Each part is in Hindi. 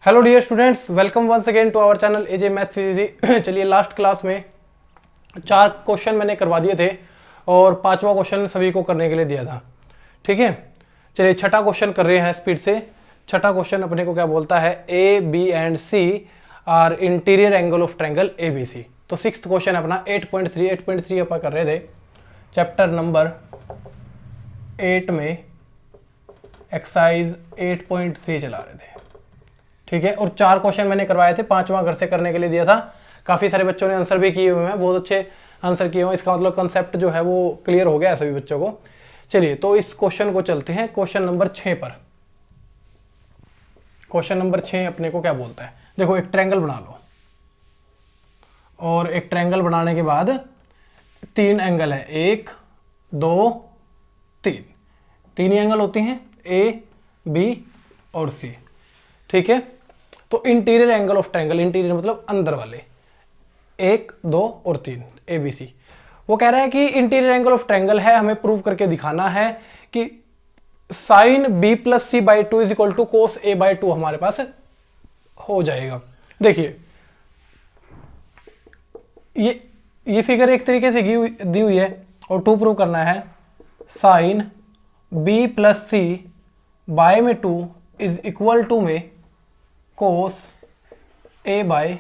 Hello dear students, welcome once again to our channel AJ maths series. चलिए, लास्ट क्लास में 4 क्वेश्चन मैंने करवा दिए थे और 5वां क्वेश्चन सभी को करने के लिए दिया था। ठीक है, चलिए छठा क्वेश्चन कर रहे हैं स्पीड से। छठा क्वेश्चन अपने को क्या बोलता है, A B and C are interior angle of triangle A B C. तो 6th क्वेश्चन अपना 8.3 अपन कर रहे थे चैप्टर नंबर 8 में, एक्सरसाइज 8.3 चला रहे थे। ठीक है, और 4 क्वेश्चन मैंने करवाए थे, 5वां घर से करने के लिए दिया था। काफ़ी सारे बच्चों ने आंसर भी किए हुए हैं, बहुत अच्छे आंसर किए हुए हैं। इसका मतलब कंसेप्ट जो है वो क्लियर हो गया है सभी बच्चों को। चलिए, तो इस क्वेश्चन को चलते हैं क्वेश्चन नंबर 6 पर। क्वेश्चन नंबर 6 अपने को क्या बोलता है, देखो एक ट्रायंगल बना लो और एक ट्रायंगल बनाने के बाद 3 एंगल है, 1 2 3, 3 ही एंगल होती हैं, ए बी और सी। ठीक है, तो interior angle of triangle, interior मतलब अंदर वाले, 1 2 और 3, ए बी सी। वो कह रहा है कि इंटीरियर एंगल ऑफ ट्रायंगल है, हमें प्रूव करके दिखाना है कि sine B plus C by 2 is equal to cos A by 2 हमारे पास हो जाएगा। देखिए, ये फिगर एक तरीके से दी हुई है और 2 प्रूव करना है। Sign B plus C by में 2 इज इक्वल टू में कोस ए बाय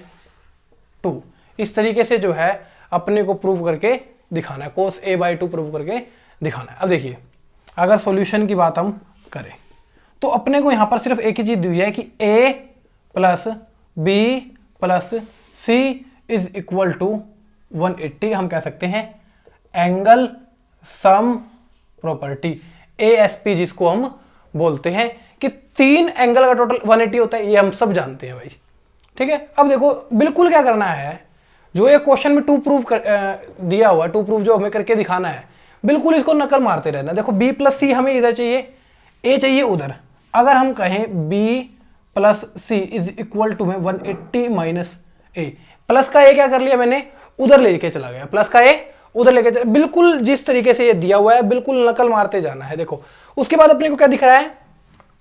2। इस तरीके से जो है अपने को प्रूव करके दिखाना है, कोस ए बाय 2 प्रूव करके दिखाना है। अब देखिए, अगर सॉल्यूशन की बात हम करें तो अपने को यहां पर सिर्फ एक ही चीज दी हुई है कि A plus B plus C is equal to 180। हम कह सकते हैं एंगल सम प्रॉपर्टी, ASP जिसको हम बोलते हैं कि 3 एंगल का टोटल 180 होता है, ये हम सब जानते हैं भाई। ठीक है, अब देखो बिल्कुल क्या करना है, जो ये क्वेश्चन में 2 प्रूव दिया हुआ, 2 प्रूव जो हमें करके दिखाना है, बिल्कुल इसको नकल मारते रहना। देखो b प्लस सी हमें इधर चाहिए, a चाहिए उधर। अगर हम कहें b plus C is equal to में 180 माइनस ए, प्लस का a क्या कर लिया मैंने, उधर लेके चला गया, प्लस का a उधर लेके चला, बिल्कुल जिस तरीके से ये दिया हुआ है बिल्कुल नकल मारते जाना है। देखो उसके बाद अपने को क्या दिख रहा है,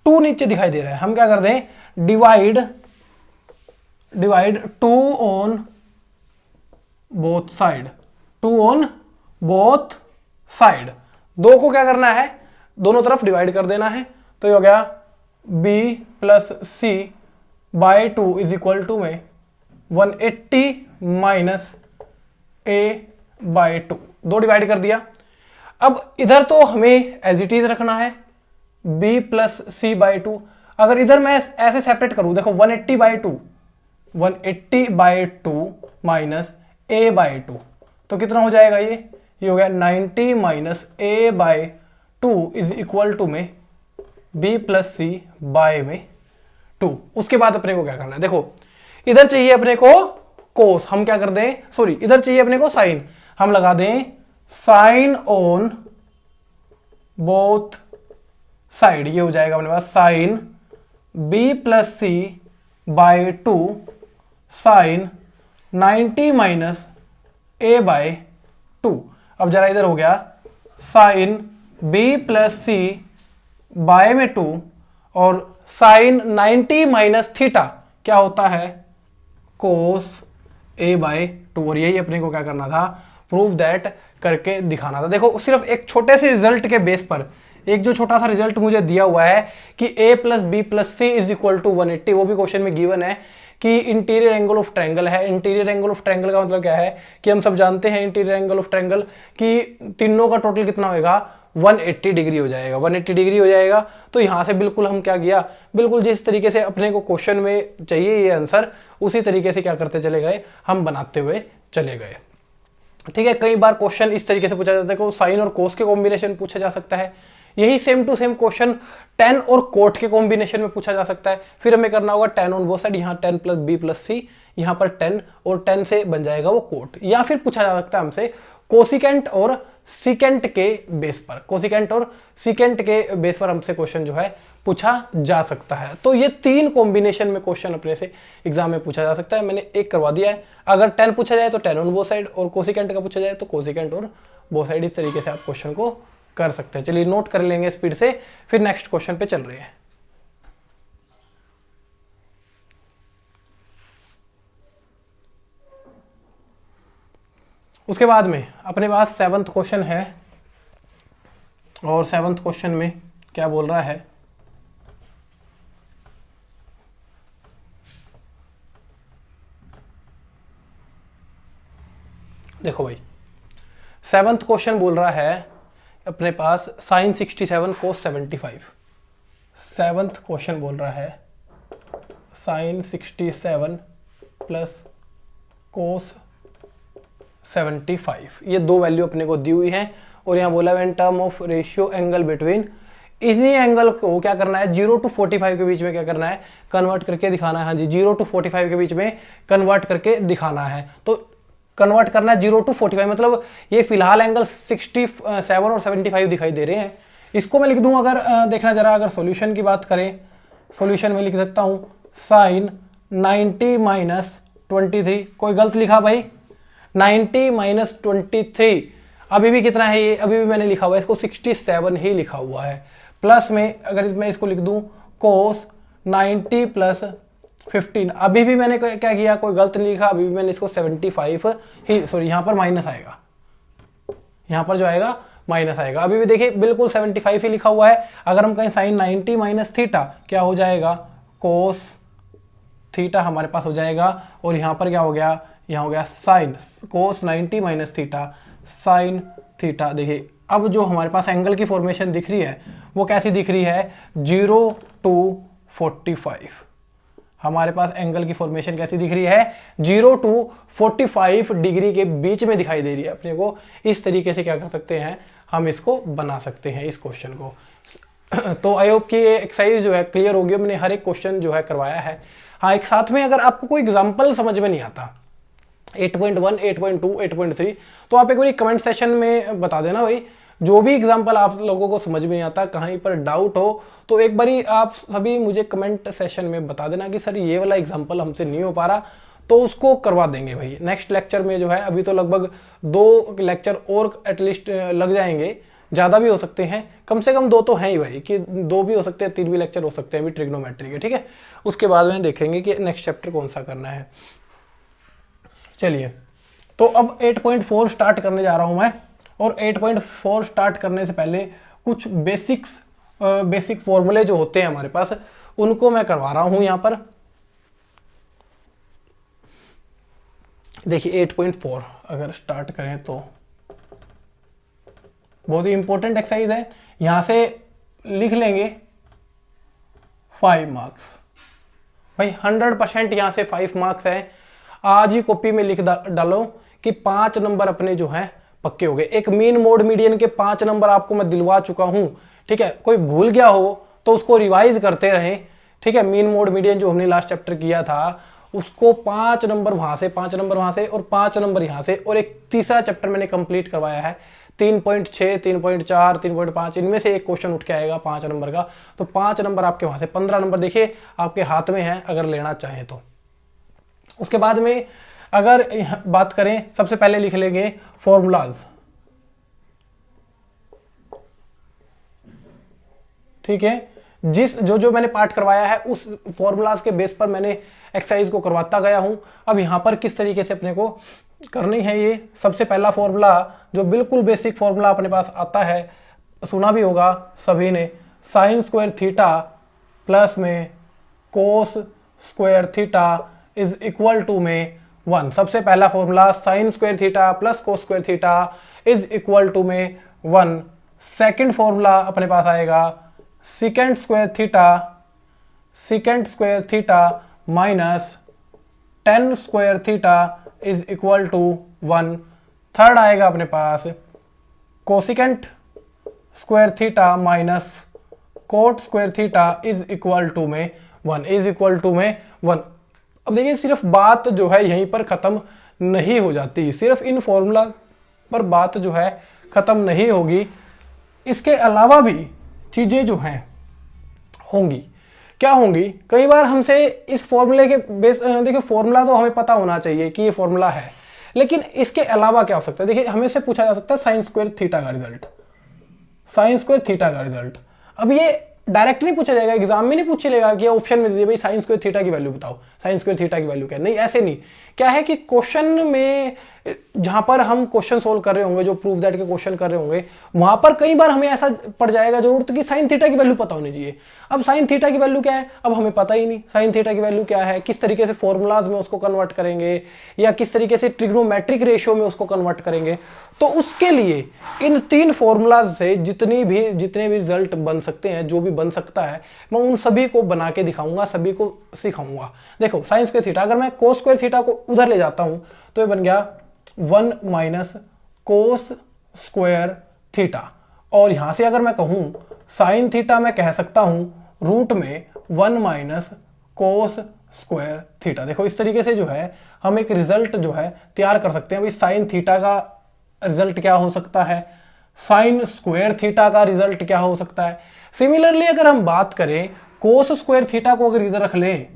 2 नीचे दिखाई दे रहा है, हम क्या कर दें, divide 2 on both side, 2 on both side. 2 को क्या करना है, दोनों तरफ डिवाइड कर देना है। तो ये हो गया b plus C by 2 is equal to में 180 माइनस a बाय 2, 2 डिवाइड कर दिया। अब इधर तो हमें एज इट इज रखना है b प्लस सी बाई 2। अगर इधर मैं ऐसे सेपरेट करूं, देखो 180 by 2, 180 by 2 minus a by 2, तो कितना हो जाएगा, ये हो गया 90 minus a by 2 is equal to में b प्लस सी बाय में 2। उसके बाद अपने को क्या करना है, देखो इधर चाहिए अपने को कोस, हम क्या कर दें, सॉरी इधर चाहिए अपने को साइन, हम लगा दें साइन ऑन बोथ साइड। ये हो जाएगा अपने पास sine b plus C by 2 sine 90 minus a by 2। अब जरा इधर हो गया sine b plus C by में 2 और साइन 90 माइनस थीटा क्या होता है, कोस a बाय 2। और यही अपने को क्या करना था, प्रूव दैट करके दिखाना था। देखो सिर्फ एक छोटे से रिजल्ट के बेस पर, एक जो छोटा सा रिजल्ट मुझे दिया हुआ है कि a plus B plus C is equal to 180, वो भी क्वेश्चन में गिवन है कि इंटीरियर एंगल ऑफ ट्रायंगल है। इंटीरियर एंगल ऑफ ट्रायंगल का मतलब क्या है कि हम सब जानते हैं इंटीरियर एंगल ऑफ ट्रायंगल कि तीनों का टोटल कितना होगा, 180 डिग्री हो जाएगा, 180 डिग्री हो जाएगा। तो यहाँ से बिल्कुल हम क्या किया, बिल्कुल जिस तरीके से अपने को क्वेश्चन में चाहिए ये आंसर, उसी तरीके से क्या करते चले गए, हम बनाते हुए चले गए। ठीक है, कई बार क्वेश्चन इस तरीके से पूछा जाता है कि साइन और कोस के कॉम्बिनेशन पूछा जा सकता है। यही same to same question tan और कोट के कॉम्बिनेशन में पूछा जा सकता है। फिर हमें करना होगा tan ऑन बोथ साइड, यहाँ tan प्लस बी प्लस सी, यहाँ पर tan और tan से बन जाएगा वो कोट। या फिर पूछा जा सकता है हमसे कोसिकेंट और सिकेंट के बेस पर, कोसिकेंट और सिकेंट के बेस पर हमसे क्वेश्चन जो है पूछा जा सकता है। तो ये 3 कॉम्बिनेशन में क्वेश्चन अपने से एग्जाम में पूछा जा सकता है। मैंने एक करवा दिया है, अगर tan पूछा जाए तो tan ऑन बोथ साइड और कोसिकेंट का पूछा जाए तो कोसिकेंट और बोथ साइड। इस तरीके से आप क्वेश्चन को कर सकते हैं। चलिए नोट कर लेंगे स्पीड से, फिर नेक्स्ट क्वेश्चन पे चल रहे हैं। उसके बाद में अपने पास 7th क्वेश्चन है, और 7th क्वेश्चन में क्या बोल रहा है, देखो भाई 7th क्वेश्चन बोल रहा है अपने पास sin 67 cos 75। 7th क्वेश्चन बोल रहा है sin 67 प्लस cos 75, ये दो वैल्यू अपने को दी हुई है, और यहाँ बोला इन term of ratio angle between, इन्हीं एंगल को क्या करना है 0 to 45 के बीच में क्या करना है, कन्वर्ट करके दिखाना है। हाँ जी, 0 to 45 के बीच में कन्वर्ट करके दिखाना है। तो कन्वर्ट करना है 0 to 45, मतलब ये फिलहाल एंगल 67 और 75 दिखाई दे रहे हैं। इसको मैं लिख दूं, अगर देखना जरा, अगर सॉल्यूशन की बात करें, सॉल्यूशन में लिख सकता हूं साइन 90 माइनस 23, कोई गलत लिखा भाई, 90 माइनस 23 अभी भी कितना है, ये अभी भी मैंने लिखा हुआ है इसको 67 ही लिखा हुआ है। प्लस में अगर मैं इसको लिख दूं कोस 90 प्लस 15, अभी भी मैंने क्या किया, कोई गलत नहीं लिखा, अभी भी मैंने इसको 75 ही, सॉरी यहाँ पर माइनस आएगा, यहाँ पर जो आएगा माइनस आएगा, अभी भी देखिए बिल्कुल 75 ही लिखा हुआ है। अगर हम कहें साइन 90 माइनस थीटा क्या हो जाएगा, कोस थीटा हमारे पास हो जाएगा, और यहाँ पर क्या हो गया, यहाँ हो गया sine cos 90 minus theta sine theta. देखिए अब जो हमारे पास एंगल की फॉर्मेशन दिख रही है वो कैसी दिख रही है, 0 to 45, हमारे पास एंगल की फॉर्मेशन कैसी दिख रही है, 0 to 45 डिग्री के बीच में दिखाई दे रही है अपने को। इस तरीके से क्या कर सकते हैं, हम इसको बना सकते हैं इस क्वेश्चन को। तो आई होप कि ये एक्सरसाइज जो है क्लियर होगी, मैंने हर एक क्वेश्चन जो है करवाया है। हाँ, एक साथ में अगर आपको कोई एग्जाम्पल समझ में नहीं आता 8.1, 8.2, 8.3, तो आप एक बार कमेंट सेशन में बता देना भाई, जो भी एग्जाम्पल आप लोगों को समझ में नहीं आता, कहीं पर डाउट हो तो एक बारी आप सभी मुझे कमेंट सेशन में बता देना कि सर ये वाला एग्जाम्पल हमसे नहीं हो पा रहा, तो उसको करवा देंगे भाई नेक्स्ट लेक्चर में जो है। अभी तो लगभग 2 लेक्चर और एटलीस्ट लग जाएंगे, ज़्यादा भी हो सकते हैं, कम से कम 2 तो हैं ही भाई, कि 2 भी हो सकते हैं, 3 भी लेक्चर हो सकते हैं अभी ट्रिग्नोमेट्री के, ठीक है। उसके बाद में देखेंगे कि नेक्स्ट चैप्टर कौन सा करना है। चलिए, तो अब 8.4 स्टार्ट करने जा रहा हूं मैं, और 8.4 स्टार्ट करने से पहले कुछ बेसिक फॉर्मूले जो होते हैं हमारे पास उनको मैं करवा रहा हूं यहां पर। देखिए 8.4 अगर स्टार्ट करें तो बहुत ही इंपॉर्टेंट एक्सरसाइज है, यहां से लिख लेंगे 5 मार्क्स भाई, 100% यहां से 5 मार्क्स है। आज ही कॉपी में लिख डालो कि 5 नंबर अपने जो हैं पक्के हो गए। एक मीन मोड मीडियन के 5 नंबर आपको मैं दिलवा चुका हूं, ठीक है। कोई भूल गया हो तो उसको रिवाइज करते रहें, ठीक है। मीन मोड मीडियन जो हमने लास्ट चैप्टर किया था उसको 5 नंबर वहां से, 5 नंबर वहां से, और 5 नंबर यहां से, और एक तीसरा चैप्टर मैंने कंप्लीट करवाया है 3.6, 3.4, 3.5, इनमें से एक क्वेश्चन उठ के आएगा 5 नंबर का। तो 5 नंबर आपके वहां से, 15 नंबर देखिए आपके हाथ में है अगर लेना चाहें तो। उसके बाद में अगर बात करें, सबसे पहले लिख लेंगे फॉर्मूलाज, ठीक है। जो मैंने पार्ट करवाया है उस फॉर्मूलाज के बेस पर मैंने एक्सरसाइज को करवाता गया हूं। अब यहां पर किस तरीके से अपने को करनी है, ये सबसे पहला फॉर्मूला जो बिल्कुल बेसिक फॉर्मूला अपने पास आता है, सुना भी होगा सभी ने, साइन स्क्वायर थीटा प्लस में cos square theta is equal to में 1। सबसे पहला formula sine square theta plus cos square theta is equal to में 1। सेकंड फॉर्मूला अपने पास आएगा secant square theta minus tan square theta is equal to 1। Third आएगा अपने पास cosecant square theta minus cot square theta is equal to में 1। अब देखिए सिर्फ बात जो है यहीं पर खत्म नहीं हो जाती, सिर्फ इन फॉर्मूला पर बात जो है खत्म नहीं होगी, इसके अलावा भी चीजें जो हैं होंगी। क्या होंगी, कई बार हमसे इस फॉर्मूले के बेस, देखिए फॉर्मूला तो हमें पता होना चाहिए कि ये फॉर्मूला है, लेकिन इसके अलावा क्या हो सकता है। देखिए हमें से पूछा जा सकता है साइन स्क्वायर थीटा का रिजल्ट। अब ये डायरेक्ट नहीं पूछा जाएगा, एग्जाम में नहीं पूछ लेगा कि ऑप्शन में दे दिया भाई साइन स्क्वायर थीटा की वैल्यू बताओ, साइन स्क्वायर थीटा की वैल्यू क्या, नहीं ऐसे नहीं। क्या है कि क्वेश्चन में जहां पर हम क्वेश्चन सोल्व कर रहे होंगे, जो प्रूफ दैट के क्वेश्चन कर रहे होंगे, वहां पर कई बार हमें ऐसा पड़ जाएगा जरूरत कि साइन थीटा की वैल्यू पता होनी चाहिए। अब साइन थीटा की वैल्यू क्या है, अब हमें पता ही नहीं साइन थीटा की वैल्यू क्या है, किस तरीके से फॉर्मूलाज में उसको कन्वर्ट करेंगे या किस तरीके से ट्रिग्नोमेट्रिक रेशियो में उसको कन्वर्ट करेंगे। तो उसके लिए इन 3 फॉर्मूलाज से जितने भी रिजल्ट बन सकते हैं, जो भी बन सकता है, मैं उन सभी को बना के दिखाऊंगा, सभी को सिखाऊंगा। देखो साइन स्क्वायर थीटा, अगर मैं कोस स्क्वायर थीटा को उधर ले जाता हूं तो ये बन गया 1 माइनस कोस स्क्वायर थीटा, और यहां से अगर मैं कहूं साइन थीटा, मैं कह सकता हूं रूट में 1 माइनस कोस स्क्वायर थीटा। देखो इस तरीके से जो है हम एक रिजल्ट जो है तैयार कर सकते हैं। भाई साइन थीटा का रिजल्ट क्या हो सकता है, साइन स्क्वायर थीटा का रिजल्ट क्या हो सकता है। सिमिलरली अगर हम बात करें कोस स्क्वायर थीटा को अगर इधर रख लें,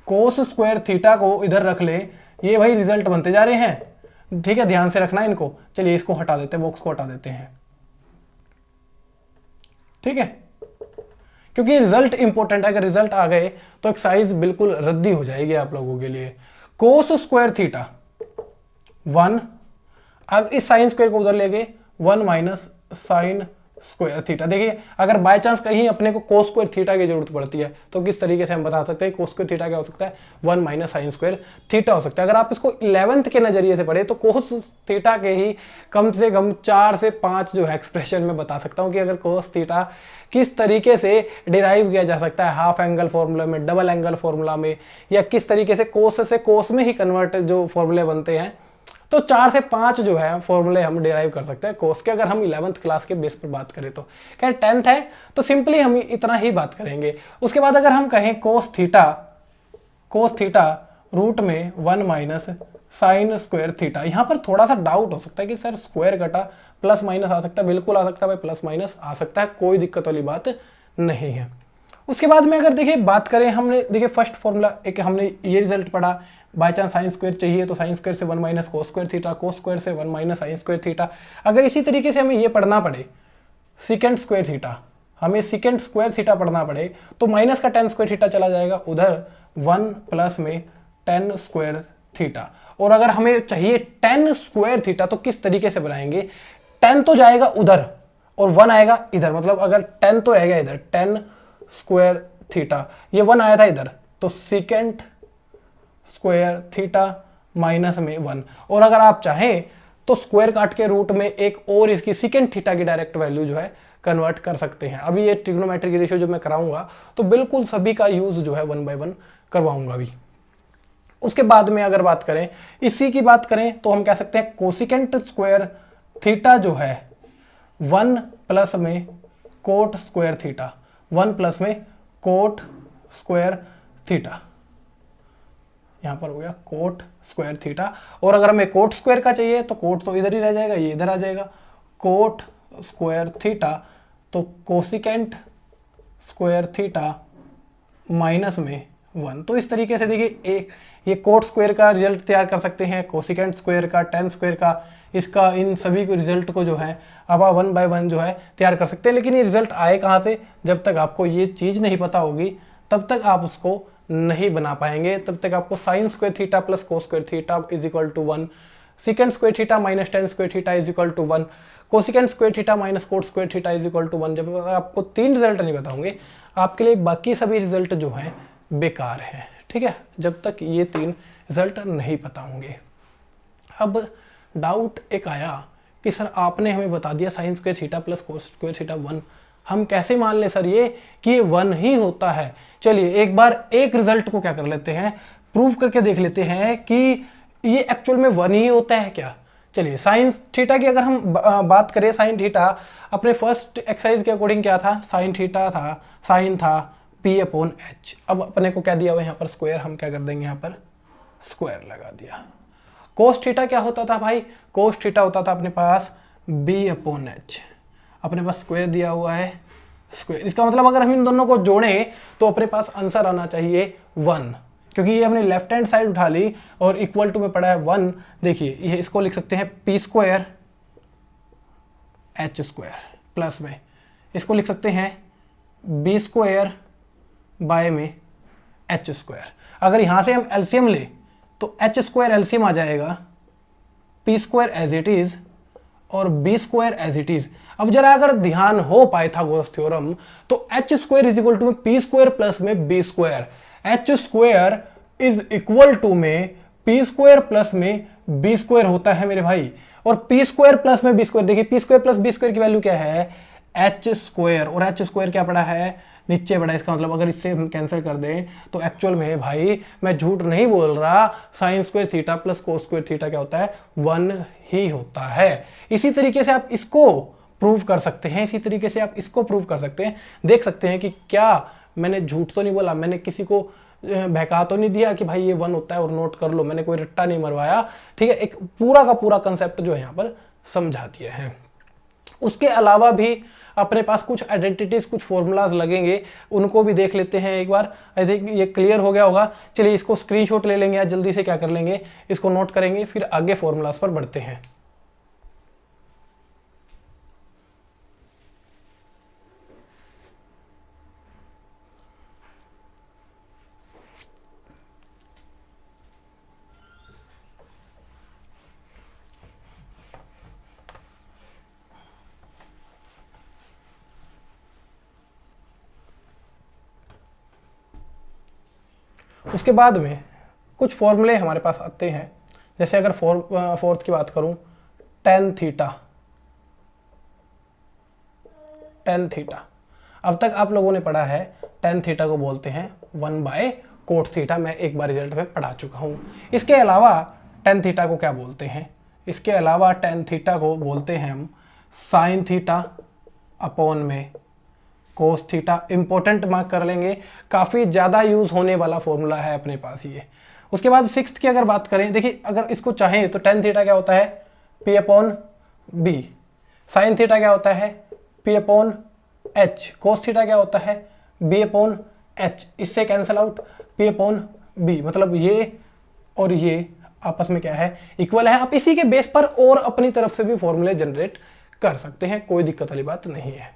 कोस स्क्वायर थीटा को इधर रख लें, ये भाई रिजल्ट बनते जा रहे हैं, ठीक है, ध्यान से रखना इनको। चलिए इसको हटा देते हैं, बॉक्स को हटा देते हैं, ठीक है, क्योंकि रिजल्ट इंपॉर्टेंट है। अगर रिजल्ट आ गए तो एक्सरसाइज बिल्कुल रद्दी हो जाएगी आप लोगों के लिए। कोस स्क्वायर थीटा 1, अब इस साइन स्क्वायर को उधर ले गए 1 माइनस साइन स्क्वायर थीटा। देखिए अगर बाय चांस कहीं अपने को कोस स्क्वायर थीटा की जरूरत पड़ती है तो किस तरीके से हम बता सकते हैं कोस स्क्वायर थीटा क्या हो सकता है, 1 माइनस साइन स्क्वायर थीटा हो सकता है। अगर आप इसको 11th के नजरिए से पढ़े तो कोस थीटा के ही कम से कम 4 से 5 जो है एक्सप्रेशन में बता सकता हूं कि अगर कोस थीटा किस तरीके से डिराइव किया जा सकता है, हाफ एंगल फॉर्मूला में, डबल एंगल फॉर्मूला में, या किस तरीके से कोस में ही कन्वर्ट जो फॉर्मूले बनते हैं, तो 4 से 5 जो है फॉर्मूले हम डिराइव कर सकते हैं कोस के। अगर हम 11th क्लास के बेस पर बात करें तो क्या 10th है तो सिंपली हम इतना ही बात करेंगे। उसके बाद अगर हम कहें कोस थीटा रूट में 1 माइनस साइन स्क्वायर थीटा, यहां पर थोड़ा सा डाउट हो सकता है कि सर स्क्वायर कटा प्लस माइनस आ सकता है, बिल्कुल आ सकता है भाई, प्लस माइनस आ सकता है, कोई दिक्कत वाली बात नहीं है। उसके बाद में अगर देखिए बात करें, हमने देखिए फर्स्ट फॉर्मूला एक हमने ये रिजल्ट पढ़ा, बाय चांस साइन स्क्वायर चाहिए तो साइन स्क्वायर से 1 minus cos square theta, cos square से 1 माइनस साइन स्क्वायर थीटा। अगर इसी तरीके से हमें ये पढ़ना पड़े सीकेंड स्क्वायर थीटा, हमें सीकेंड स्क्वायर थीटा पढ़ना पड़े तो माइनस का 10 स्क्वायर थीटा चला जाएगा उधर, 1 प्लस में 10 स्क्वायर थीटा। और अगर हमें चाहिए 10 स्क्वायर थीटा तो किस तरीके से बनाएंगे, 10 तो जाएगा उधर और 1 आएगा इधर, मतलब अगर 10 तो रहेगा इधर 10 स्क्वायर थीटा, ये 1 आया था इधर तो सीकेंट स्क्वायर थीटा माइनस में 1। और अगर आप चाहें तो स्क्वायर काट के रूट में एक और इसकी सीकेंट थीटा की डायरेक्ट वैल्यू जो है कन्वर्ट कर सकते हैं। अभी ये ट्रिग्नोमेट्रिक रेशियो जो मैं कराऊंगा तो बिल्कुल सभी का यूज जो है 1 बाय 1 करवाऊंगा अभी। उसके बाद में अगर बात करें, इसी की बात करें तो हम कह सकते हैं कोसिकेंट स्क्वायर थीटा जो है 1 प्लस में कोट स्क्वायर थीटा, 1 प्लस में कोट स्क्वायर थीटा, यहां पर हो गया कोट स्क्वायर थीटा। और अगर हमें कोट स्क्वायर का चाहिए तो कोट तो इधर ही रह जाएगा, ये इधर आ जाएगा, कोट स्क्वायर थीटा तो कोसिकेंट स्क्वायर थीटा माइनस में 1। तो इस तरीके से देखिए एक ये कोट स्क्वायर का रिजल्ट तैयार कर सकते हैं, कोसिकेंट स्क्वायर का, 10 स्क्वायर का, इसका, इन सभी को रिजल्ट को जो है अब आप 1 बाय 1 जो है तैयार कर सकते हैं। लेकिन ये रिजल्ट आए कहाँ से, जब तक आपको ये चीज़ नहीं पता होगी तब तक आप उसको नहीं बना पाएंगे। तब तक आपको sine square theta plus cos square theta is equal to 1, secant square theta minus 10 square theta is equal to 1, cosecant square theta minus cot square theta is equal to 1। जब आपको 3 रिजल्ट नहीं बताओगे आपके लिए बाकी सभी रिजल्ट जो हैं बेकार हैं, ठीक है, जब तक ये 3 रिजल्ट नहीं पता होंगे। अब डाउट एक आया कि सर आपने हमें बता दिया sign square theta plus cos square theta 1, हम कैसे मान ले सर ये कि ये 1 ही होता है। चलिए एक बार एक रिजल्ट को क्या कर लेते हैं, प्रूव करके देख लेते हैं कि ये एक्चुअल में 1 ही होता है क्या। चलिए साइन थीटा की अगर हम बात करें, साइन थीटा अपने फर्स्ट एक्सरसाइज के अकॉर्डिंग क्या था, साइन थीटा था, साइन था P/H। अब अपने को क्या दिया हुआ है यहाँ पर स्क्वायर, हम क्या कर देंगे यहाँ पर स्क्वायर लगा दिया। कोस थीटा क्या होता था भाई, कोस थीटा होता था अपने पास B/H, अपने पास स्क्वायर दिया हुआ है स्क्वायर। इसका मतलब अगर हम इन दोनों को जोड़ें तो अपने पास आंसर आना चाहिए 1, क्योंकि ये हमने लेफ्ट हैंड साइड उठा ली और इक्वल टू में पड़ा है 1। देखिए ये इसको लिख सकते हैं P square H square, plus में इसको लिख सकते हैं B स्क्वायर बाय में H स्क्वायर। अगर यहां से हम एलसीएम ले तो H स्क्वायर एलसीएम आ जाएगा P square as it is और B square as it is. अब जरा अगर ध्यान हो पाइथागोरस थ्योरम तो H square is equal to में पी स्क्वायर प्लस में B square, H square is equal to में पी स्क्वायर प्लस में बी स्क्वायर होता है मेरे भाई। और पी स्क्वायर प्लस में बी स्क्वायर, देखिए P square plus B square की वैल्यू क्या है, एच स्क्वायर, और एच स्क्वायर क्या पड़ा है, नीचे पड़ा। इसका मतलब अगर इससे हम कैंसिल कर दें तो एक्चुअल में भाई मैं झूठ नहीं बोल रहा, sign square theta plus cos square theta क्या होता है, 1 ही होता है। इसी तरीके से आप इसको प्रूव कर सकते हैं, इसी तरीके से आप इसको प्रूव कर सकते हैं। देख सकते हैं कि क्या मैंने झूठ तो नहीं बोला, मैंने किसी को बहका तो नहीं दिया कि भाई ये 1 होता है और नोट कर लो, मैंने कोई रट्टा नहीं मरवाया, ठीक है। एक पूरा का पूरा कंसेप्ट जो है यहाँ पर समझा दिया है। उसके अलावा भी अपने पास कुछ आइडेंटिटीज, कुछ फॉर्मूलाज लगेंगे, उनको भी देख लेते हैं एक बार। आई थिंक ये क्लियर हो गया होगा। चलिए इसको स्क्रीनशॉट ले लेंगे या जल्दी से क्या कर लेंगे, इसको नोट करेंगे, फिर आगे फॉर्मूलाज पर बढ़ते हैं। उसके बाद में कुछ फॉर्मूले हमारे पास आते हैं, जैसे अगर फोर्थ की बात करूं, टेन थीटा। अब तक आप लोगों ने पढ़ा है टेन थीटा को बोलते हैं 1/कोट थीटा, मैं एक बार रिजल्ट में पढ़ा चुका हूं। इसके अलावा टेन थीटा को क्या बोलते हैं, इसके अलावा टेन थीटा को बोलते हैं हम साइन थीटा अपॉन में कोस थीटा। इंपॉर्टेंट मार्क कर लेंगे, काफ़ी ज़्यादा यूज़ होने वाला फॉर्मूला है अपने पास ये। उसके बाद सिक्स्थ की अगर बात करें, देखिए अगर इसको चाहें तो टेन थीटा क्या होता है, P upon B. Sine theta क्या होता है, P upon H. Cos theta क्या होता है, बी अपॉन एच। इससे cancel out, P upon B. मतलब ये और ये आपस में क्या है, इक्वल है। आप इसी के बेस पर और अपनी तरफ से भी फॉर्मूले जनरेट कर सकते हैं, कोई दिक्कत वाली बात नहीं है।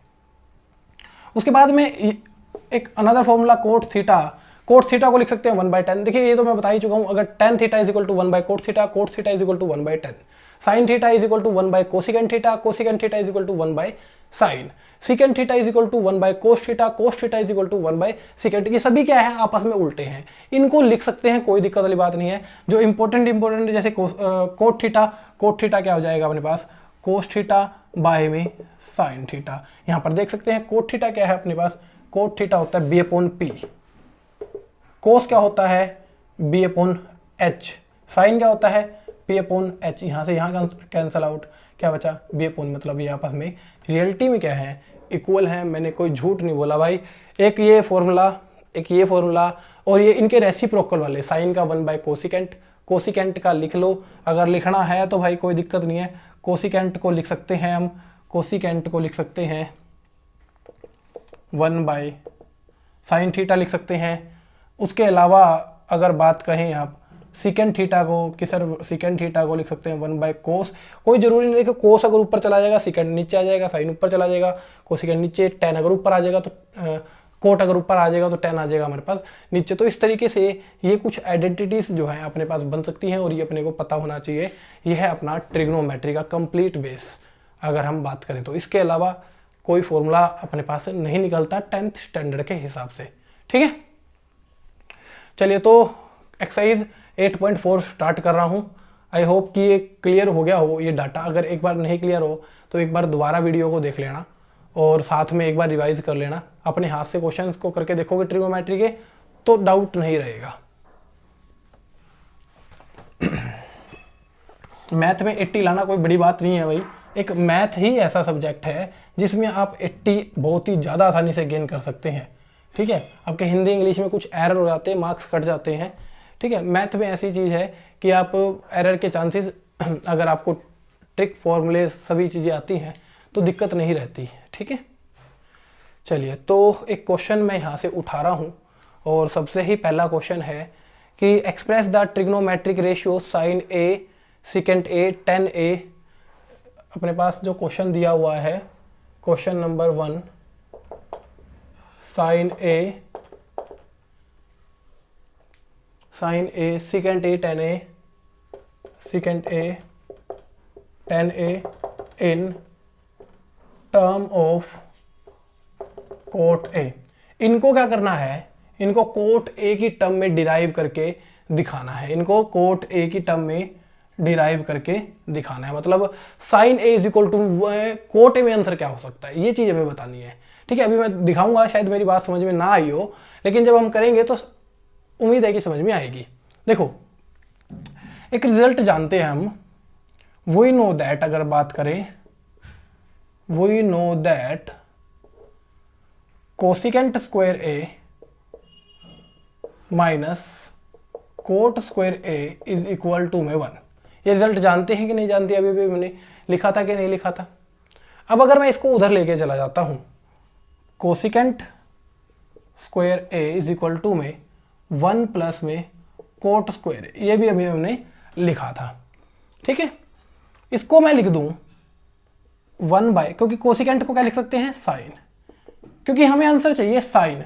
उसके बाद में एक अनदर फॉर्मूला कोट थीटा को लिख सकते हैं 1/10। देखिए ये तो मैं बता ही चुका हूं, अगर tan theta is equal to 1/कोट theta, cot theta is equal to 1/10, sine theta is equal to 1/कोसिकेंट theta, cosecant theta is equal to 1/साइन, secant theta is equal to 1/कोस theta, cos theta is equal to 1/सिकेंट। ये सभी क्या है, आपस में उल्टे हैं, इनको लिख सकते हैं, कोई दिक्कत वाली बात नहीं है। जो इंपॉर्टेंट जैसे कोट थीटा क्या हो जाएगा अपने पास, कोस थीटा बाय में साइन थीटा। यहां पर देख सकते हैं कोट थीटा क्या है अपने पास, कोट थीटा होता है बी अपॉन पी, कोस क्या होता है बी अपॉन एच, साइन क्या होता है पी अपॉन एच। यहां से यहां कैंसल आउट, क्या बचा बी अपॉन, मतलब ये आपस में रियलिटी में क्या है, इक्वल है। मैंने कोई झूठ नहीं बोला भाई। एक ये फॉर्मूला और ये इनके रेसिप्रोकल वाले, साइन का 1/कोसिकेंट, कोसिकेंट का लिख लो, अगर लिखना है तो भाई कोई दिक्कत नहीं है। कोसिकेंट को लिख सकते हैं हम, कोसिकेंट को लिख सकते हैं 1/साइन थीटा लिख सकते हैं। उसके अलावा अगर बात कहें आप सिकेंट थीटा को, कि सर सिकेंट थीटा को लिख सकते हैं 1/कोस। कोई जरूरी नहीं कि कोस अगर ऊपर चला जाएगा सिकेंट नीचे आ जाएगा, साइन ऊपर चला जाएगा कोसिकेंट नीचे, टेन अगर ऊपर आ जाएगा तो कोट अगर ऊपर आ जाएगा तो टेन आ जाएगा हमारे पास नीचे। तो इस तरीके से ये कुछ आइडेंटिटीज जो है अपने पास बन सकती हैं और ये अपने को पता होना चाहिए। ये है अपना ट्रिग्नोमेट्री का कंप्लीट बेस अगर हम बात करें तो। इसके अलावा कोई फॉर्मूला अपने पास नहीं निकलता 10th स्टैंडर्ड के हिसाब से, ठीक है। चलिए तो एक्सरसाइज 8.4 स्टार्ट कर रहा हूँ। आई होप कि ये क्लियर हो गया हो ये डाटा। अगर एक बार नहीं क्लियर हो तो एक बार दोबारा वीडियो को देख लेना और साथ में एक बार रिवाइज कर लेना। अपने हाथ से क्वेश्चंस को करके देखोगे ट्रिग्नोमेट्री के तो डाउट नहीं रहेगा। मैथ में 80 लाना कोई बड़ी बात नहीं है भाई। एक मैथ ही ऐसा सब्जेक्ट है जिसमें आप 80 बहुत ही ज़्यादा आसानी से गेन कर सकते हैं, ठीक है। आपके हिंदी इंग्लिश में कुछ एरर हो जाते हैं, मार्क्स कट जाते हैं, ठीक है। मैथ में ऐसी चीज़ है कि आप एरर के चांसेस, अगर आपको ट्रिक फॉर्मूले सभी चीज़ें आती हैं तो दिक्कत नहीं रहती, ठीक है। चलिए तो एक क्वेश्चन मैं यहाँ से उठा रहा हूँ और सबसे ही पहला क्वेश्चन है कि express the trigonometric ratio sine A secant A tan A. अपने पास जो क्वेश्चन दिया हुआ है, question number 1, sine A secant A tan A secant A 10a in term of cot A. इनको क्या करना है, इनको कोट ए की टर्म में डिराइव करके दिखाना है, इनको कोट ए की टर्म में डिराइव करके दिखाना है। मतलब sine A is equal to cot A में आंसर क्या हो सकता है, ये चीज हमें बतानी है। ठीक है, अभी मैं दिखाऊंगा, शायद मेरी बात समझ में ना आई हो, लेकिन जब हम करेंगे तो उम्मीद है कि समझ में आएगी। देखो एक रिजल्ट जानते हैं हम, वी नो दैट, अगर बात करें we know that cosecant square A minus cot square A is equal to में 1। ये रिजल्ट जानते हैं कि नहीं जानते, अभी भी मैंने लिखा था कि नहीं लिखा था। अब अगर मैं इसको उधर लेके चला जाता हूं, cosecant square A is equal to में 1 प्लस में कोट स्क्वायर, ये भी अभी हमने लिखा था। ठीक है, इसको मैं लिख दूं 1 बाय, क्योंकि कोसिकेंट को क्या लिख सकते हैं, साइन, क्योंकि हमें आंसर चाहिए साइन।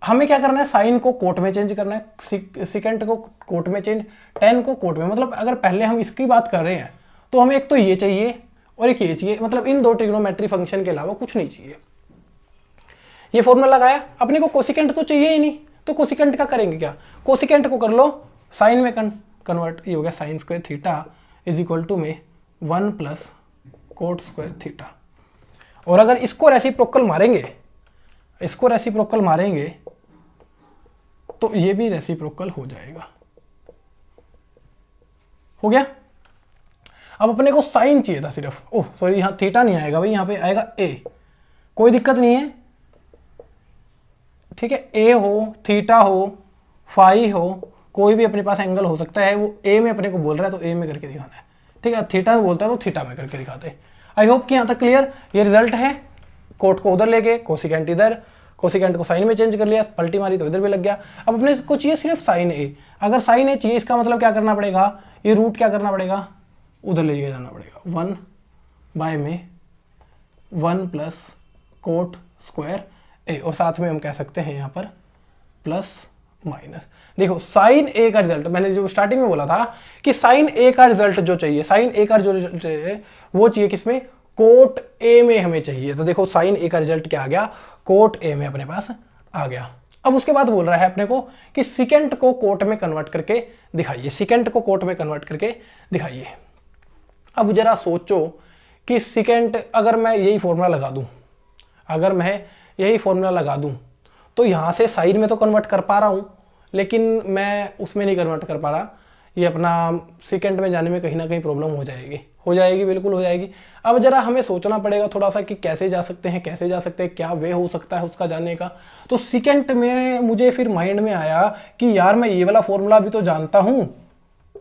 हमें क्या करना है, साइन को कोट में चेंज करना है, सिकेंट को कोट में चेंज, टेन को कोट में। मतलब अगर पहले हम इसकी बात कर रहे हैं तो हमें एक तो ये चाहिए और एक ये चाहिए, मतलब इन दो ट्रिग्नोमेट्री फंक्शन के अलावा कुछ नहीं चाहिए। ये फॉर्मूला लगाया, अपने को कोसिकेंट तो चाहिए ही नहीं, तो कोसिकेंट का करेंगे क्या, कोसिकेंट को कर लो साइन में कन्वर्ट। ये हो गया sine square theta is equal to में 1 प्लस कोट स्क्वायर थीटा। और अगर इसको रेसिप्रोकल मारेंगे, इसको रेसिप्रोकल मारेंगे तो ये भी रेसिप्रोकल हो जाएगा। हो गया। अब अपने को साइन चाहिए था सिर्फ, ओह सॉरी यहां थीटा नहीं आएगा भाई, यहां पे आएगा ए, कोई दिक्कत नहीं है। ठीक है, ए हो, थीटा हो, फाई हो, कोई भी अपने पास एंगल हो सकता है। वो ए में अपने को बोल रहा है तो ए में करके दिखाना है। ठीक है, थीटा में बोलता है तो थीटा में करके दिखाते हैं। आई होप कि यहां तक क्लियर। ये रिजल्ट है, कोट को उधर लेके, कोसिकेंट इधर, कोसिकेंट को साइन में चेंज कर लिया, पलटी मारी तो इधर भी लग गया। अब अपने को चाहिए सिर्फ साइन ए। अगर साइन ए चाहिए, इसका मतलब क्या करना पड़ेगा, ये रूट क्या करना पड़ेगा, उधर ले जाना पड़ेगा। 1 बाय में 1 प्लस कोट स्क्वायर ए, और साथ में हम कह सकते हैं यहाँ पर प्लस माइनस। देखो साइन ए का रिजल्ट, मैंने जो स्टार्टिंग में बोला था कि साइन ए का रिजल्ट जो चाहिए, साइन ए का जो रिजल्ट चाहिए वो चाहिए किसमें, कोट ए में हमें चाहिए। तो देखो साइन ए का रिजल्ट क्या आ गया, कोट ए में अपने पास आ गया। अब उसके बाद बोल रहा है अपने को कि सिकेंट को कोट में कन्वर्ट करके दिखाइए, सिकेंट को कोट में कन्वर्ट करके दिखाइए। अब जरा सोचो कि सिकेंट, अगर मैं यही फॉर्मूला लगा दूं, अगर मैं यही फॉर्मूला लगा दूं तो यहां से साइन में तो कन्वर्ट कर पा रहा हूं, लेकिन मैं उसमें नहीं कन्वर्ट कर पा रहा। ये अपना सिकेंट में जाने में कहीं ना कहीं प्रॉब्लम हो जाएगी, बिल्कुल हो जाएगी। अब जरा हमें सोचना पड़ेगा थोड़ा सा कि कैसे जा सकते हैं, क्या वे हो सकता है उसका जानने का। तो सिकेंट में मुझे फिर माइंड में आया कि यार मैं ये वाला फॉर्मूला भी तो जानता हूं,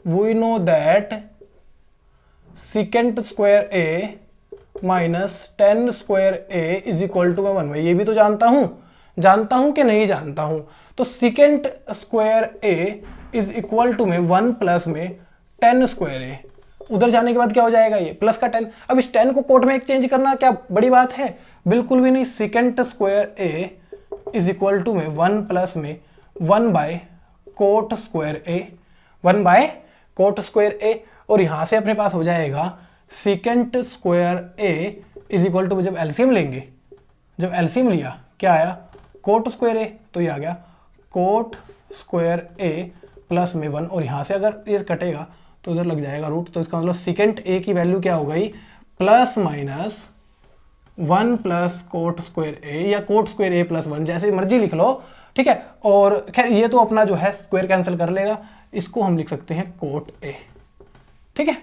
we know that secant square A minus 10 square A is equal to 1। मैं ये भी तो जानता हूं कि नहीं जानता हूं। तो secant square A is equal to में 1 प्लस में 10 स्क्वायर ए, उधर जाने के बाद क्या हो जाएगा, ये प्लस का 10। अब इस 10 को कोट में एक्सचेंज करना क्या बड़ी बात है, बिल्कुल भी नहीं। Secant square A is equal to में 1 प्लस में 1 by cot square A, 1 by cot square A, और यहां से अपने पास हो जाएगा secant square A is equal to, जब एलसीएम लेंगे, जब एलसीएम लिया क्या आया, कोट स्क्वायर ए, तो ये आ गया कोट स्क्वायर ए प्लस में 1, और यहां से अगर ये कटेगा तो उधर लग जाएगा रूट। तो इसका मतलब सिकेंट ए की वैल्यू क्या हो गई, plus minus 1 plus cot square A, या कोट स्क्वायर ए प्लस 1, जैसे मर्जी लिख लो। ठीक है, और खैर ये तो अपना जो है स्क्वायर कैंसिल कर लेगा, इसको हम लिख सकते हैं कोट ए। ठीक है,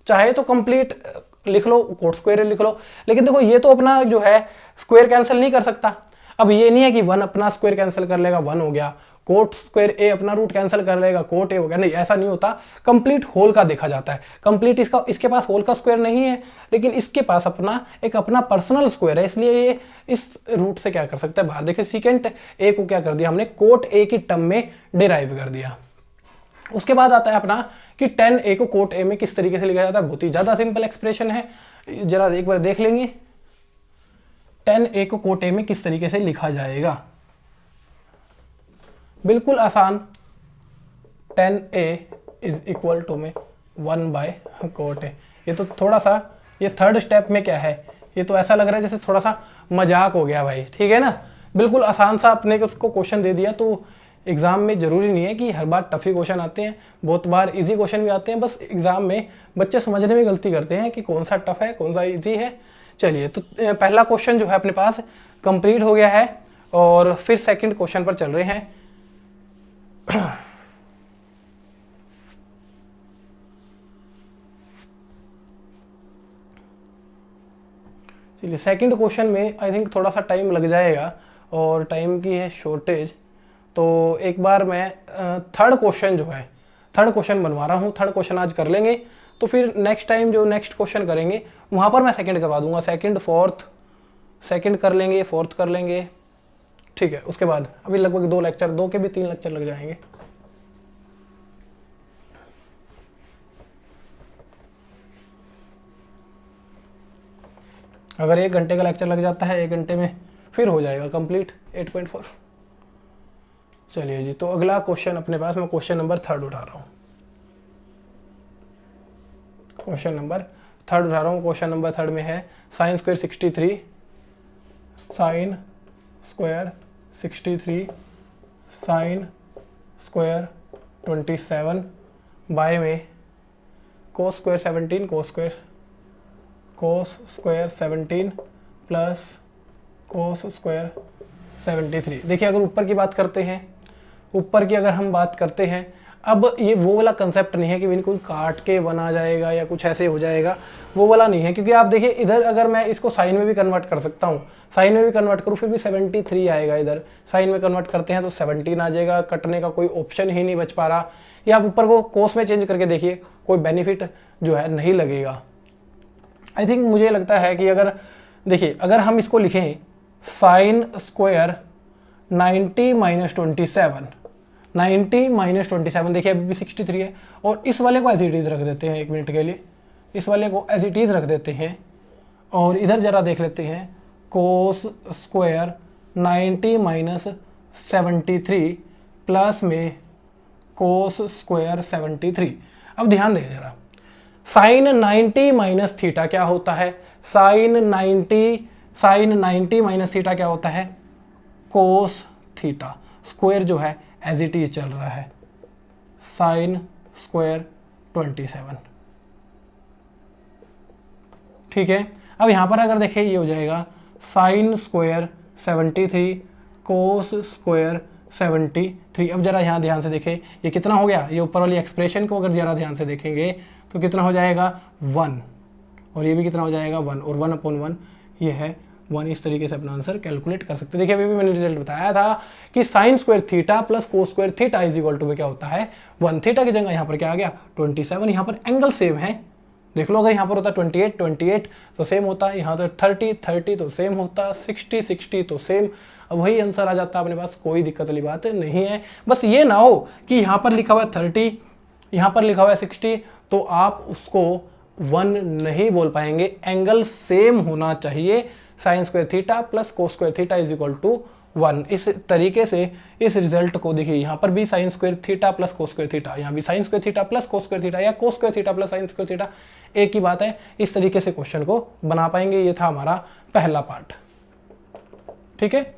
चाहे तो कंप्लीट लिख लो, कोट स्क्वायर लिख लो, लेकिन देखो ये तो अपना जो है स्क्वायर कैंसिल नहीं कर सकता। अब ये नहीं है कि 1 अपना स्क्वायर कैंसिल कर लेगा, 1 हो गया, कोट स्क्वायर ए अपना रूट कैंसिल कर लेगा, कोट ए हो गया, नहीं ऐसा नहीं होता। कंप्लीट होल का देखा जाता है। कंप्लीट इसके पास होल का स्क्वायर नहीं है, लेकिन इसके पास अपना पर्सनल स्क्वायर है, इसलिए ये इस रूट से क्या कर सकता है, बाहर। देखिए सिकेंट ए को क्या कर दिया हमने, कोट ए की टर्म में डिराइव कर दिया। उसके बाद आता है अपना कि 10 ए को कोट ए में किस तरीके से लिखा जाता है, बहुत ही ज्यादा सिंपल एक्सप्रेशन है, जरा एक बार देख लेंगे। 10 ए को कोट ए में किस तरीके से लिखा जाएगा, बिल्कुल आसान। 10 ए इज इक्वल टू में 1 बाय कोट ए, ये तो थोड़ा सा, ये थर्ड स्टेप में क्या है, ये तो ऐसा लग रहा है जैसे थोड़ा सा मजाक हो गया भाई, ठीक है ना। बिल्कुल आसान सा अपने को उसको क्वेश्चन दे दिया। तो एग्ज़ाम में ज़रूरी नहीं है कि हर बार टफ ही क्वेश्चन आते हैं, बहुत बार इजी क्वेश्चन भी आते हैं। बस एग्ज़ाम में बच्चे समझने में गलती करते हैं कि कौन सा टफ है कौन सा इजी है। चलिए, तो पहला क्वेश्चन जो है अपने पास कंप्लीट हो गया है और फिर सेकंड क्वेश्चन पर चल रहे हैं। चलिए, सेकंड क्वेश्चन में आई थिंक थोड़ा सा टाइम लग जाएगा और टाइम की है शॉर्टेज। तो एक बार मैं थर्ड क्वेश्चन जो है, थर्ड क्वेश्चन बनवा रहा हूँ। थर्ड क्वेश्चन आज कर लेंगे तो फिर नेक्स्ट टाइम जो नेक्स्ट क्वेश्चन करेंगे वहाँ पर मैं सेकंड करवा दूंगा। सेकंड फोर्थ, सेकंड कर लेंगे, फोर्थ कर लेंगे, ठीक है। उसके बाद अभी लगभग 2 लेक्चर, 2 के भी 3 लेक्चर लग जाएंगे। अगर 1 घंटे का लेक्चर लग जाता है 1 घंटे में, फिर हो जाएगा कंप्लीट 8.4। चलिए जी, तो अगला क्वेश्चन अपने पास, मैं क्वेश्चन नंबर 3 उठा रहा हूँ। क्वेश्चन नंबर 3 उठा रहा हूँ। क्वेश्चन नंबर 3 में है sine square 63, sine square 63 sine square 27 by में cos square 17 cos square 17 plus cos square 73। देखिए, अगर ऊपर की बात करते हैं, ऊपर की अगर हम बात करते हैं, अब ये वो वाला कंसेप्ट नहीं है कि बिल्कुल काट के बना जाएगा या कुछ ऐसे हो जाएगा, वो वाला नहीं है। क्योंकि आप देखिए, इधर अगर मैं इसको साइन में भी कन्वर्ट कर सकता हूँ, साइन में भी कन्वर्ट करूँ फिर भी 73 आएगा। इधर साइन में कन्वर्ट करते हैं तो 17 आ जाएगा, कटने का कोई ऑप्शन ही नहीं बच पा रहा। या आप ऊपर को कोस में चेंज करके देखिए, कोई बेनिफिट जो है नहीं लगेगा। आई थिंक मुझे लगता है कि अगर देखिए, अगर हम इसको लिखें साइन स्क्वायर 90 माइनस 27, 90 माइनस 27, देखिए अभी भी 63 है। और इस वाले को एज इट इज रख देते हैं 1 मिनट के लिए, इस वाले को एज इट इज रख देते हैं। और इधर जरा देख लेते हैं, कोस स्क्वायर 90 माइनस 73 प्लस में कोस स्क्वायर 73। अब ध्यान दें जरा, साइन 90 माइनस थीटा क्या होता है, साइन 90 माइनस थीटा क्या होता है, कोस थीटा। स्क्वायर जो है एज इट इज चल रहा है, साइन स्क्वायर 27, ठीक है। अब यहां पर अगर देखें, ये हो जाएगा साइन स्क्वायर 73 कोस स्क्वायर 73। अब जरा यहाँ ध्यान से देखें, ये कितना हो गया, ये ऊपर वाली एक्सप्रेशन को अगर जरा ध्यान से देखेंगे तो कितना हो जाएगा 1, और ये भी कितना हो जाएगा 1, और 1/1 ये है 1। इस तरीके से अपना आंसर कैलकुलेट कर सकते हैं। देखिए, अभी भी मैंने रिजल्ट बताया था कि sine square theta plus cos square theta is equal to में क्या होता है 1। थीटा की जगह यहाँ पर क्या आ गया 27। यहाँ पर एंगल सेम है, देख लो, अगर यहाँ पर होता 28 तो सेम होता, यहाँ तो 30 तो सेम होता, 60 तो सेम। अब वही आंसर आ जाता अपने पास, कोई दिक्कत वाली बात नहीं है। बस ये ना हो कि यहाँ पर लिखा हुआ है 30, यहाँ पर लिखा हुआ है 60, तो आप उसको 1 नहीं बोल पाएंगे। एंगल सेम होना चाहिए, sine square theta plus cos square theta is equal to 1। इस तरीके से इस रिजल्ट को देखिए, यहाँ पर भी sine square theta plus cos square theta, यहाँ भी sine square theta plus cos square theta, या cos square theta plus sine square theta, एक ही बात है। इस तरीके से क्वेश्चन को बना पाएंगे। ये था हमारा पहला पार्ट, ठीक है।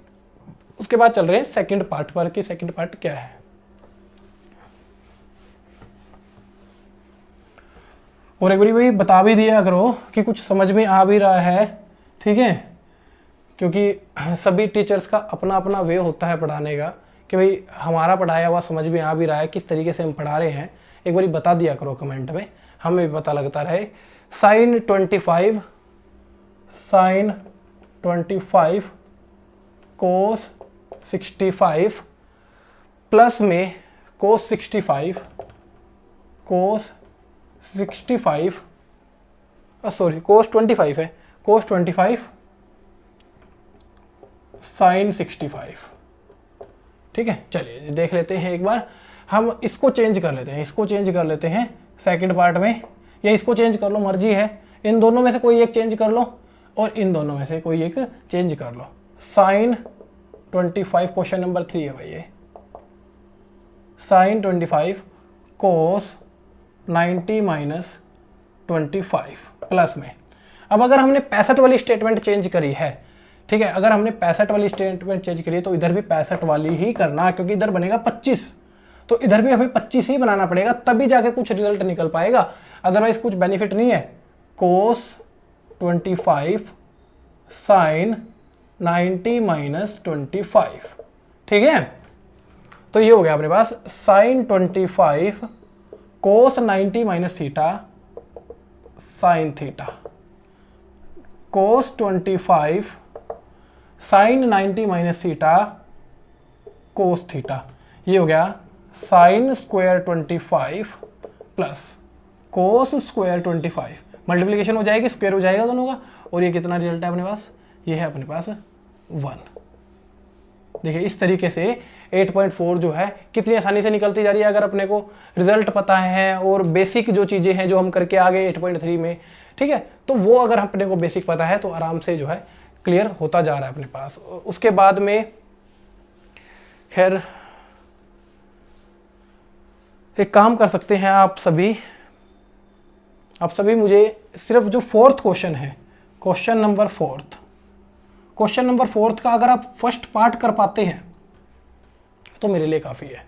उसके बाद चल रहे हैं सेकंड पार्ट पर कि सेकंड पार्ट क्या है। और एक बारी भाई बता भी दिया करो कि कुछ समझ में आ भी रहा है, ठीक है। क्योंकि सभी टीचर्स का अपना अपना वे होता है पढ़ाने का, कि भाई हमारा पढ़ाया हुआ समझ में आ भी रहा है, किस तरीके से हम पढ़ा रहे हैं। एक बारी बता दिया करो कमेंट में, हमें भी पता लगता रहे। साइन 25 कोस 65 प्लस में कोस 65 सॉरी कोस 25 है, कोस 25 साइन 65, ठीक है। चलिए देख लेते हैं एक बार, हम इसको चेंज कर लेते हैं, इसको चेंज कर लेते हैं सेकंड पार्ट में, या इसको चेंज कर लो, मर्जी है। इन दोनों में से कोई एक चेंज कर लो और इन दोनों में से कोई एक चेंज कर लो। साइन 25 क्वेश्चन नंबर 3 है भाई ये, साइन 25 कोस 90 माइनस 25 प्लस में। अब अगर हमने 65 वाली स्टेटमेंट चेंज करी है, ठीक है, अगर हमने 65 वाली स्टेटमेंट चेंज करी है तो इधर भी 65 वाली ही करना, क्योंकि इधर बनेगा 25, तो इधर भी हमें 25 ही बनाना पड़ेगा, तभी जाके कुछ रिजल्ट निकल पाएगा, अदरवाइज कुछ बेनिफिट नहीं है। cos 25 sin 90 माइनस 25, ठीक है। तो ये हो गया अपने पास sin 25 cos 90 minus theta sin theta, cos 25 sin 90 minus theta cos theta, ये हो गया sin square 25 plus cos square 25, multiplication हो जाएगी, स्क्वायर हो जाएगा दोनों का, और ये कितना रिजल्ट है अपने पास, ये है अपने पास 1। देखिए इस तरीके से 8.4 जो है कितनी आसानी से निकलती जा रही है, अगर अपने को रिजल्ट पता है और बेसिक जो चीज़ें हैं जो हम करके आ गए 8.3 में, ठीक है, तो वो अगर अपने को बेसिक पता है तो आराम से जो है क्लियर होता जा रहा है अपने पास। उसके बाद में खैर एक काम कर सकते हैं आप सभी मुझे सिर्फ जो 4th क्वेश्चन है, क्वेश्चन नंबर 4th का अगर आप फर्स्ट पार्ट कर पाते हैं तो मेरे लिए काफ़ी है।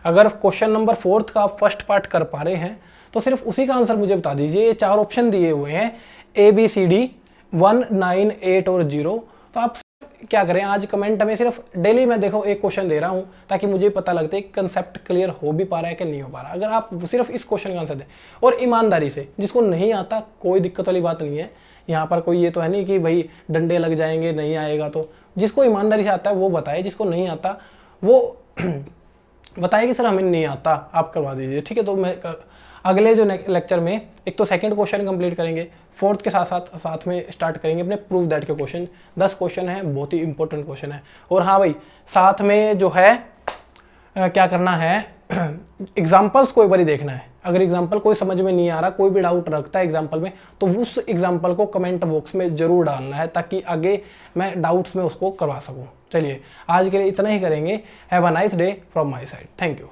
अगर क्वेश्चन नंबर 4th का आप फर्स्ट पार्ट कर पा रहे हैं तो सिर्फ उसी का आंसर मुझे बता दीजिए। ये 4 ऑप्शन दिए हुए हैं ABCD 1, 9, 8 और 0, तो आप क्या करें, आज कमेंट में सिर्फ डेली मैं देखो एक क्वेश्चन दे रहा हूं ताकि मुझे पता लगता है कि कंसेप्ट क्लियर हो भी पा रहा है कि नहीं हो पा रहा। अगर आप सिर्फ इस क्वेश्चन का आंसर दें और ईमानदारी से, जिसको नहीं आता कोई दिक्कत वाली बात नहीं है, यहाँ पर कोई ये तो है नहीं कि भाई डंडे लग जाएंगे नहीं आएगा, तो जिसको ईमानदारी से आता है वो बताए, जिसको नहीं आता वो बताए कि सर हमें नहीं आता, आप करवा दीजिए, ठीक है। तो मैं अगले जो लेक्चर में एक तो सेकंड क्वेश्चन कंप्लीट करेंगे, 4th के साथ में स्टार्ट करेंगे अपने प्रूफ दैट के क्वेश्चन। 10 क्वेश्चन है, बहुत ही इंपॉर्टेंट क्वेश्चन है। और हाँ भाई साथ में जो है क्या करना है, एग्जाम्पल्स को एक बार देखना है। अगर एग्जाम्पल कोई समझ में नहीं आ रहा, कोई भी डाउट रखता है एग्जाम्पल में, तो उस एग्जाम्पल को कमेंट बॉक्स में जरूर डालना है ताकि आगे मैं डाउट्स में उसको करवा सकूं। चलिए आज के लिए इतना ही करेंगे। Have a nice day from my side. Thank you.